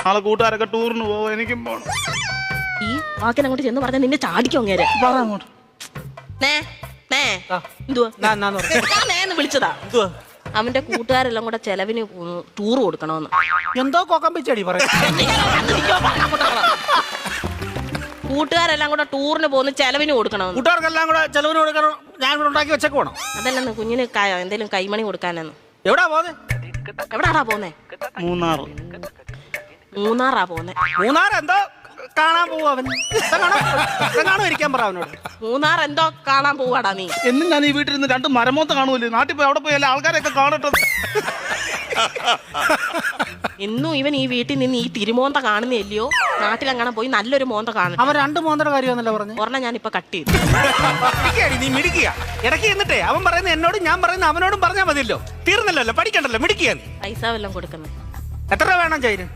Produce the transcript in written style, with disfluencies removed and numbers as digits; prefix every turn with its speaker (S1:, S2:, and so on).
S1: നാളെ കൂട്ടുകാരൊക്കെ ടൂറിന് പോവും, എനിക്കും പോണം.
S2: ഈ വാക്കിനെ അങ്ങോട്ട് ചെന്ന് പറഞ്ഞാൽ നിന്നെ ചാടിക്കും അങ്ങേരെ.
S1: പറ അങ്ങോട്ട്.
S2: നേന്ന് വിളിച്ചതാ. അവന്റെ കൂട്ടുകാരെല്ലാം കൂടെ ചെലവിന് ടൂർ കൊടുക്കണമെന്ന്.
S3: എന്തോ കൊക്കം പിച്ചടി പറയാ.
S2: കൂട്ടുകാരെല്ലാം കൂടെ ടൂറിന് പോകുന്ന ചെലവിന് കൊടുക്കണമെന്ന്.
S3: കൂട്ടുകാർക്കെല്ലാം കൂടെ ചെലവിന് കൊടുക്കണം. ഞാൻ കൂടെ ഉണ്ടാക്കി വെച്ചേക്ക് പോണം.
S2: അതല്ലെന്ന് കുഞ്ഞിന് എന്തേലും കൈമണി കൊടുക്കാനെന്ന്.
S3: എവിടാ പോന്നെ?
S2: എവിടാടാ പോന്നെ? മൂന്നാറാ പോന്നെ.
S3: മൂന്നാർ എന്തോ കാണാൻ പോവും അവൻ. കാണോ ഇരിക്കാൻ പറ അവനോട്.
S2: മൂന്നാർ എന്തോ കാണാൻ പോവാടാ നീ.
S1: എന്നും ഞാൻ ഈ വീട്ടിൽ നിന്ന് 2 മരമോത്ത കാണൂല്ലേ, നാട്ടിൽ പോയി അവിടെ പോയി എല്ലാ ആൾക്കാരെയൊക്കെ കാണട്ടെ.
S2: ഇന്നും ഇവൻ ഈ വീട്ടിൽ നിന്ന് ഈ തിരുമോന്ത കാണുന്നില്ലയോ? നാട്ടിലെങ്ങനെ പോയി നല്ലൊരു മോന്ത കാണും.
S3: അവൻ 2 മോന്തയുടെ കാര്യമാണല്ലോ പറഞ്ഞു.
S2: ഒരെണ്ണം ഞാൻ ഇപ്പൊ കട്ട് ചെയ്തു.
S3: നീ മിടിക്കുക ഇടയ്ക്ക് എന്നിട്ടേ അവൻ പറയുന്ന എന്നോടും ഞാൻ പറയുന്ന അവനോടും പറഞ്ഞാൽ മതിയല്ലോ. തീർന്നല്ലോ, പഠിക്കണ്ടല്ലോ, മിടിക്കുക നീ.
S2: പൈസ വല്ലതും കൊടുക്കുന്നത്.
S3: എത്ര രൂപ വേണം ചൈന്?